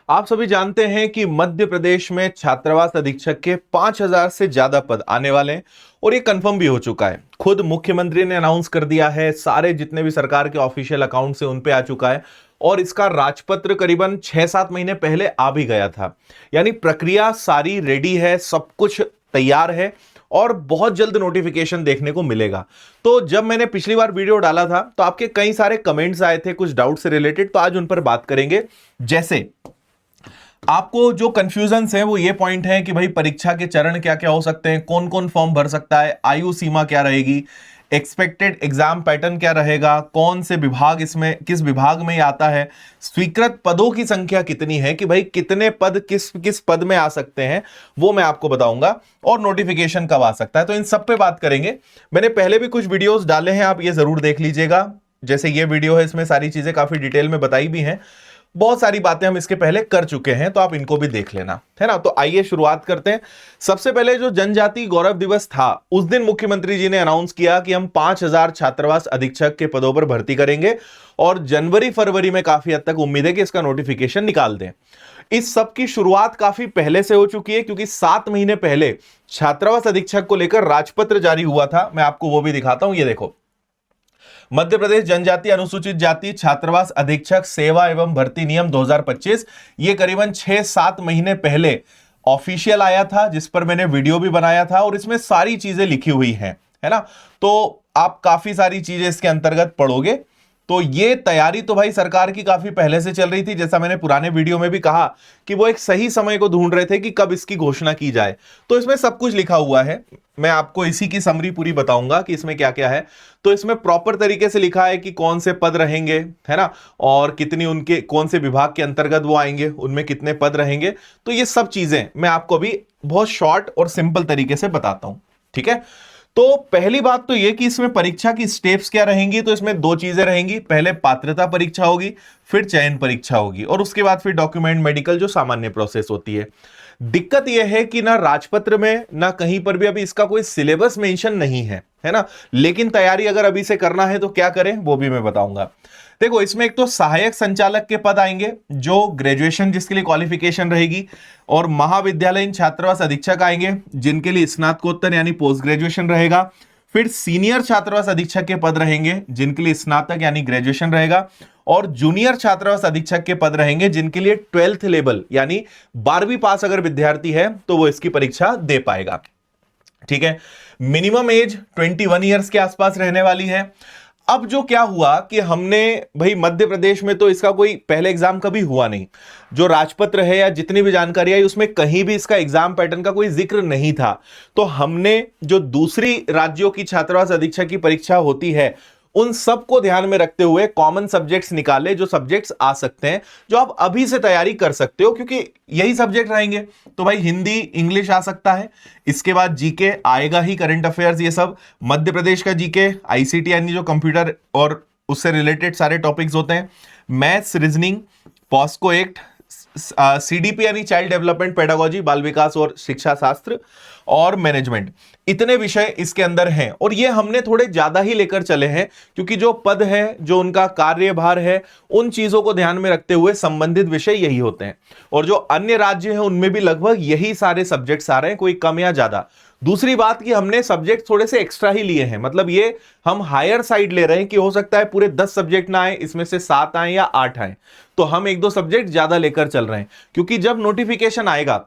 आप सभी जानते हैं कि मध्य प्रदेश में छात्रावास अधीक्षक के 5,000 से ज्यादा पद आने वाले हैं और ये कंफर्म भी हो चुका है। खुद मुख्यमंत्री ने अनाउंस कर दिया है, सारे जितने भी सरकार के ऑफिशियल अकाउंट से उन पे आ चुका है और इसका राजपत्र करीबन 6-7 महीने पहले आ भी गया था। यानी प्रक्रिया सारी रेडी है, सब कुछ तैयार है और बहुत जल्द नोटिफिकेशन देखने को मिलेगा। तो जब मैंने पिछली बार वीडियो डाला था तो आपके कई सारे कमेंट्स आए थे कुछ डाउट से रिलेटेड, तो आज उन पर बात करेंगे। जैसे आपको जो कंफ्यूजन है वो ये पॉइंट है कि भाई परीक्षा के चरण क्या क्या हो सकते हैं, कौन कौन फॉर्म भर सकता है, आयु सीमा क्या रहेगी, एक्सपेक्टेड एग्जाम पैटर्न क्या रहेगा, कौन से विभाग इसमें किस विभाग में आता है, स्वीकृत पदों की संख्या कितनी है कि भाई कितने पद किस किस पद में आ सकते हैं वो मैं आपको बताऊंगा, और नोटिफिकेशन कब आ सकता है। तो इन सब पे बात करेंगे। मैंने पहले भी कुछ वीडियोस डाले हैं, आप ये जरूर देख लीजिएगा। जैसे ये वीडियो है, इसमें सारी चीजें काफी डिटेल में बताई भी हैं, बहुत सारी बातें हम इसके पहले कर चुके हैं, तो आप इनको भी देख लेना, है ना। तो आइए शुरुआत करते हैं। सबसे पहले जो जनजाति गौरव दिवस था, उस दिन मुख्यमंत्री जी ने अनाउंस किया कि हम 5,000 छात्रावास अधीक्षक के पदों पर भर्ती करेंगे और जनवरी फरवरी में काफी हद तक उम्मीद है कि इसका नोटिफिकेशन निकाल दें। इस सब की शुरुआत काफी पहले से हो चुकी है, क्योंकि 7 महीने पहले छात्रावास अधीक्षक को लेकर राजपत्र जारी हुआ था। मैं आपको वो भी दिखाता हूं, ये देखो। मध्य प्रदेश जनजाति अनुसूचित जाति छात्रावास अधीक्षक सेवा एवं भर्ती नियम 2025, ये करीबन 6-7 महीने पहले ऑफिशियल आया था, जिस पर मैंने वीडियो भी बनाया था और इसमें सारी चीजें लिखी हुई हैं, है ना। तो आप काफी सारी चीजें इसके अंतर्गत पढ़ोगे। तो ये तैयारी तो भाई सरकार की काफी पहले से चल रही थी, जैसा मैंने पुराने वीडियो में भी कहा कि वो एक सही समय को ढूंढ रहे थे कि कब इसकी घोषणा की जाए। तो इसमें सब कुछ लिखा हुआ है, मैं आपको इसी की समरी पूरी बताऊंगा कि इसमें क्या क्या है। तो इसमें प्रॉपर तरीके से लिखा है कि कौन से पद रहेंगे, है ना, और कितनी उनके कौन से विभाग के अंतर्गत वो आएंगे, उनमें कितने पद रहेंगे। तो ये सब चीजें मैं आपको अभी बहुत शॉर्ट और सिंपल तरीके से बताता हूं, ठीक है। तो पहली बात तो यह कि इसमें परीक्षा की स्टेप्स क्या रहेंगी। तो इसमें 2 चीजें रहेंगी, पहले पात्रता परीक्षा होगी, फिर चयन परीक्षा होगी, और उसके बाद फिर डॉक्यूमेंट मेडिकल जो सामान्य प्रोसेस होती है। दिक्कत यह है कि ना राजपत्र में ना कहीं पर भी अभी इसका कोई सिलेबस मेंशन नहीं है ना। लेकिन तैयारी अगर अभी से करना है तो क्या करें वो भी मैं बताऊंगा। देखो, इसमें एक तो सहायक संचालक के पद आएंगे जो ग्रेजुएशन जिसके लिए क्वालिफिकेशन रहेगी, और महाविद्यालयीन छात्रावास अधीक्षक आएंगे जिनके लिए स्नातकोत्तर यानी पोस्ट ग्रेजुएशन रहेगा। फिर सीनियर छात्रावास अधीक्षक के पद रहेंगे जिनके लिए स्नातक यानी ग्रेजुएशन रहेगा, और जूनियर छात्रावास अधीक्षक के पद रहेंगे जिनके लिए 12th लेवल यानी 12वीं पास अगर विद्यार्थी है तो वो इसकी परीक्षा दे पाएगा, ठीक है। मिनिमम एज 21 ईयर्स के आसपास रहने वाली है। अब जो क्या हुआ कि हमने भाई मध्य प्रदेश में तो इसका कोई पहले एग्जाम कभी हुआ नहीं, जो राजपत्र है या जितनी भी जानकारी आई उसमें कहीं भी इसका एग्जाम पैटर्न का कोई जिक्र नहीं था। तो हमने जो दूसरी राज्यों की छात्रावास अधीक्षक की परीक्षा होती है उन सबको ध्यान में रखते हुए कॉमन सब्जेक्ट्स निकाले, जो सब्जेक्ट्स आ सकते हैं, जो आप अभी से तैयारी कर सकते हो, क्योंकि यही सब्जेक्ट रहेंगे। तो भाई हिंदी इंग्लिश आ सकता है, इसके बाद जीके आएगा ही, करंट अफेयर्स ये सब, मध्य प्रदेश का जीके, आईसीटी यानी जो कंप्यूटर और उससे रिलेटेड सारे टॉपिक्स होते हैं, maths, reasoning, POCSO act, CDP यानी चाइल्ड डेवलपमेंट पेडागोजी, बाल विकास और शिक्षा शास्त्र, और मैनेजमेंट, इतने विषय इसके अंदर हैं। और ये हमने थोड़े ज्यादा ही लेकर चले हैं, क्योंकि जो पद है, जो उनका कार्यभार है, उन चीजों को ध्यान में रखते हुए संबंधित विषय यही होते हैं। और जो अन्य राज्य हैं उनमें भी लगभग यही सारे सब्जेक्ट्स आ रहे हैं, कोई कम या ज्यादा। दूसरी बात कि हमने सब्जेक्ट थोड़े से एक्स्ट्रा ही लिए हैं, मतलब ये हम हायर साइड ले रहे हैं कि हो सकता है पूरे 10 सब्जेक्ट ना आए, इसमें से 7 आए या 8 आए, तो हम 1-2 सब्जेक्ट ज्यादा लेकर चल रहे हैं। क्योंकि जब नोटिफिकेशन आएगा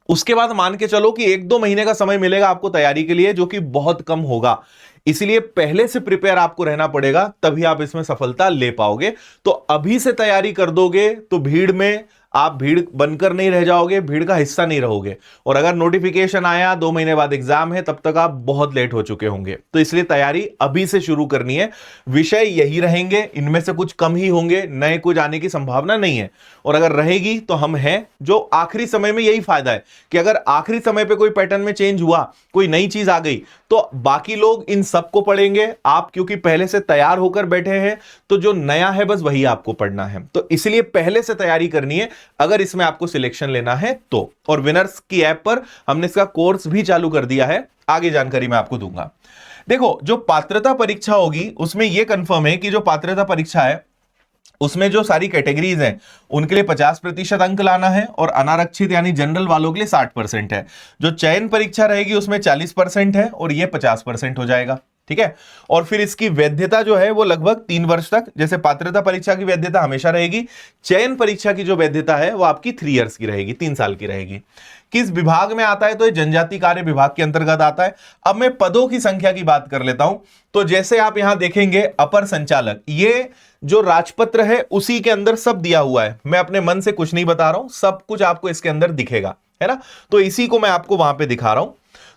उसके बाद मान के चलो कि 1-2 महीने का समय मिलेगा आपको तैयारी के लिए, जो कि बहुत कम होगा। इसलिए पहले से प्रिपेयर आपको रहना पड़ेगा, तभी आप इसमें सफलता ले पाओगे। तो अभी से तैयारी कर दोगे तो भीड़ में आप भीड़ बनकर नहीं रह जाओगे, भीड़ का हिस्सा नहीं रहोगे। और अगर नोटिफिकेशन आया 2 महीने बाद एग्जाम है, तब तक आप बहुत लेट हो चुके होंगे। तो इसलिए तैयारी अभी से शुरू करनी है। विषय यही रहेंगे, इनमें से कुछ कम ही होंगे, नए कुछ आने की संभावना नहीं है। और अगर रहेगी तो हम हैं, जो आखिरी समय में यही फायदा है कि अगर आखिरी समय पे कोई पैटर्न में चेंज हुआ, कोई नई चीज आ गई, तो बाकी लोग इन सबको पढ़ेंगे। आप क्योंकि पहले से तैयार होकर बैठे हैं, तो जो नया है बस वही आपको पढ़ना है। तो इसलिए पहले से तैयारी करनी है अगर इसमें आपको सिलेक्शन लेना है तो। और विनर्स की ऐप पर हमने इसका कोर्स भी चालू कर दिया है, आगे जानकारी मैं आपको दूंगा। देखो, जो पात्रता परीक्षा होगी उसमें यह कंफर्म है कि जो पात्रता परीक्षा है उसमें जो सारी कैटेगरीज हैं उनके लिए 50% अंक लाना है और अनारक्षित यानी जनरल वालों के लिए 60% है। जो चयन परीक्षा रहेगी उसमें 40% है और ये 50% हो जाएगा। ठीक है, और फिर इसकी वैधता जो है वो लगभग 3 वर्ष तक, जैसे पात्रता परीक्षा की वैधता हमेशा रहेगी, चयन परीक्षा की जो वैधता है वो आपकी 3 इयर्स की रहेगी, 3 साल की रहेगी। किस विभाग में आता है, तो ये जनजाति कार्य विभाग के अंतर्गत आता है। अब मैं पदों की संख्या की बात कर लेता हूं, तो जैसे आप यहां देखेंगे अपर संचालक, ये जो राजपत्र है उसी के अंदर सब दिया हुआ है, मैं अपने मन से कुछ नहीं बता रहा हूं, सब कुछ आपको इसके अंदर दिखेगा, है ना। तो इसी को मैं आपको वहां पे दिखा रहा हूं।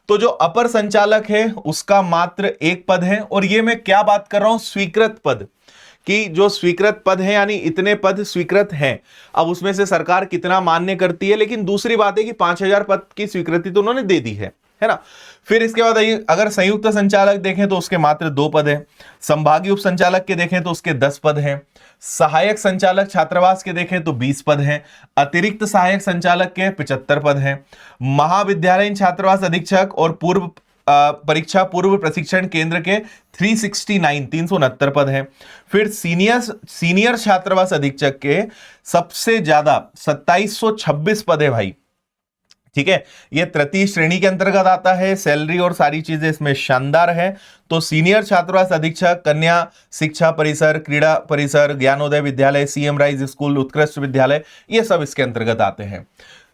तो जो अपर संचालक है उसका मात्र 1 पद है, और ये मैं क्या बात कर रहा हूं, स्वीकृत पद, कि जो स्वीकृत पद है यानी इतने पद स्वीकृत हैं। अब उसमें से सरकार कितना मान्य करती है, लेकिन दूसरी बात है कि 5000 पद की स्वीकृति तो उन्होंने दे दी है ना। फिर इसके बाद अगर संयुक्त संचालक देखें तो उसके मात्र 2 पद हैं, संभागीय उप संचालक के देखें तो उसके 10 पद हैं, सहायक संचालक छात्रावास के देखें तो 20 पद हैं, अतिरिक्त सहायक संचालक के 75 पद हैं, महाविद्यालयीन छात्रावास अधीक्षक और पूर्व परीक्षा पूर्व प्रशिक्षण केंद्र के 369 पद हैं। फिर सीनियर छात्रावास अधीक्षक के सबसे ज्यादा 2726 पद है भाई। ठीक है, ये तृतीय श्रेणी के अंतर्गत आता है, सैलरी और सारी चीजें इसमें शानदार है। तो सीनियर छात्रावास अधीक्षक, कन्या शिक्षा परिसर, क्रीड़ा परिसर, ज्ञानोदय विद्यालय, सीएम राइज स्कूल, उत्कृष्ट विद्यालय, ये सब इसके अंतर्गत आते हैं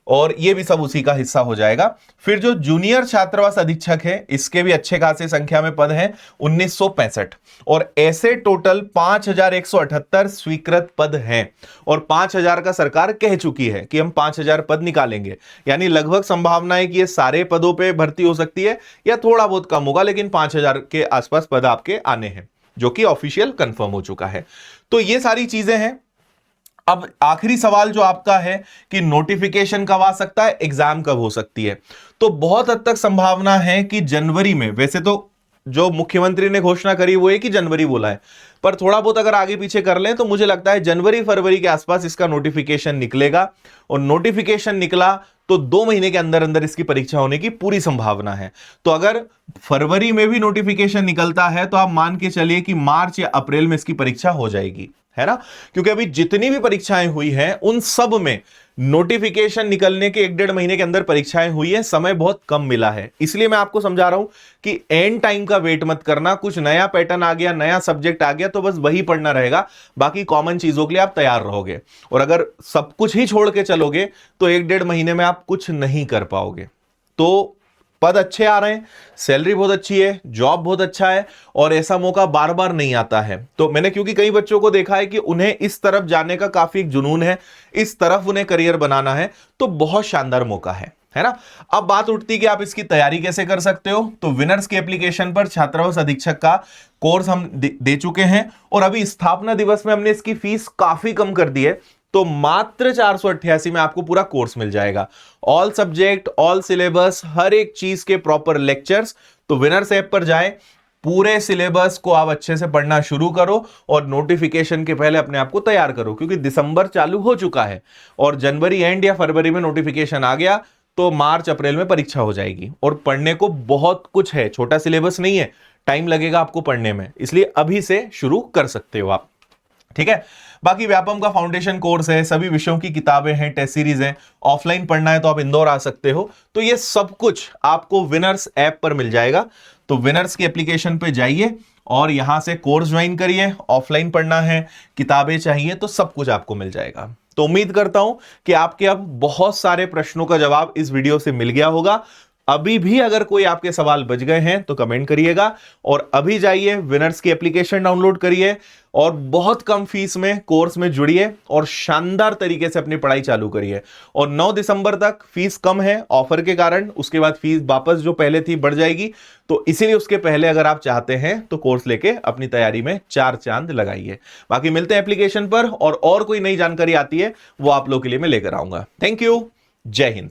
और ये भी सब उसी का हिस्सा हो जाएगा। फिर जो जूनियर छात्रावास अधीक्षक है इसके भी अच्छे खासे संख्या में पद हैं, 1965, और ऐसे टोटल 5178 स्वीकृत पद हैं, और 5000 का सरकार कह चुकी है कि हम 5000 पद निकालेंगे, यानी लगभग संभावना है कि ये सारे पदों पे भर्ती हो सकती है या थोड़ा बहुत कम होगा, लेकिन 5000 के आसपास पद आपके आने हैं, जो कि ऑफिशियल कंफर्म हो चुका है। तो ये सारी चीजें हैं। अब आखिरी सवाल जो आपका है कि नोटिफिकेशन कब आ सकता है, एग्जाम कब हो सकती है, तो बहुत हद तक संभावना है कि जनवरी में। वैसे तो जो मुख्यमंत्री ने घोषणा करी वो है कि जनवरी बोला है, पर थोड़ा बहुत अगर आगे पीछे कर लें तो मुझे लगता है जनवरी फरवरी के आसपास इसका नोटिफिकेशन निकलेगा, और नोटिफिकेशन निकला तो 2 महीने के अंदर अंदर इसकी परीक्षा होने की पूरी संभावना है। तो अगर फरवरी में भी नोटिफिकेशन निकलता है तो आप मान के चलिए कि मार्च या अप्रैल में इसकी परीक्षा हो जाएगी, है ना, क्योंकि अभी जितनी भी परीक्षाएं हुई हैं उन सब में नोटिफिकेशन निकलने के 1-1.5 महीने के अंदर परीक्षाएं हुई है, समय बहुत कम मिला है। इसलिए मैं आपको समझा रहा हूं कि एंड टाइम का वेट मत करना, कुछ नया पैटर्न आ गया, नया सब्जेक्ट आ गया तो बस वही पढ़ना रहेगा, बाकी कॉमन चीजों के लिए आप तैयार रहोगे। और अगर सब कुछ ही छोड़ के चलोगे तो 1-1.5 महीने में आप कुछ नहीं कर पाओगे। तो पद अच्छे आ रहे हैं, सैलरी बहुत अच्छी है, जॉब बहुत अच्छा है, और ऐसा मौका बार बार नहीं आता है। तो मैंने क्योंकि कई बच्चों को देखा है कि उन्हें इस तरफ जाने का काफी जुनून है, इस तरफ उन्हें करियर बनाना है, तो बहुत शानदार मौका है ना। अब बात उठती कि आप इसकी तैयारी कैसे कर सकते हो, तो विनर्स के एप्लीकेशन पर छात्रावास अधीक्षक का कोर्स हम दे चुके हैं, और अभी स्थापना दिवस में हमने इसकी फीस काफी कम कर दी है, तो मात्र 488 में आपको पूरा कोर्स मिल जाएगा, ऑल सब्जेक्ट, ऑल सिलेबस, हर एक चीज के प्रॉपर लेक्चर्स। तो विनर्स ऐप पर जाएं, पूरे सिलेबस को आप अच्छे से पढ़ना शुरू करो, और नोटिफिकेशन के पहले अपने आप को तैयार करो, क्योंकि दिसंबर चालू हो चुका है और जनवरी एंड या फरवरी में नोटिफिकेशन आ गया तो मार्च अप्रैल में परीक्षा हो जाएगी। और पढ़ने को बहुत कुछ है, छोटा सिलेबस नहीं है, टाइम लगेगा आपको पढ़ने में, इसलिए अभी से शुरू कर सकते हो आप। ठीक है, बाकी व्यापम का फाउंडेशन कोर्स है, सभी विषयों की किताबें हैं, टेस्ट सीरीज हैं, ऑफलाइन पढ़ना है तो आप इंदौर आ सकते हो। तो ये सब कुछ आपको विनर्स ऐप पर मिल जाएगा। तो विनर्स की एप्लीकेशन पे जाइए और यहां से कोर्स ज्वाइन करिए, ऑफलाइन पढ़ना है, किताबें चाहिए, तो सब कुछ आपको मिल जाएगा। तो उम्मीद करता हूं कि आपके अब बहुत सारे प्रश्नों का जवाब इस वीडियो से मिल गया होगा। अभी भी अगर कोई आपके सवाल बच गए हैं तो कमेंट करिएगा, और अभी जाइए विनर्स की एप्लीकेशन डाउनलोड करिए और बहुत कम फीस में कोर्स में जुड़िए और शानदार तरीके से अपनी पढ़ाई चालू करिए। और 9 दिसंबर तक फीस कम है ऑफर के कारण, उसके बाद फीस वापस जो पहले थी बढ़ जाएगी, तो इसीलिए उसके पहले अगर आप चाहते हैं तो कोर्स लेके अपनी तैयारी में 4 चांद लगाइए। बाकी मिलते हैं एप्लीकेशन पर, और कोई नई जानकारी आती है वो आप लोगों के लिए मैं लेकर आऊंगा। थैंक यू, जय हिंद।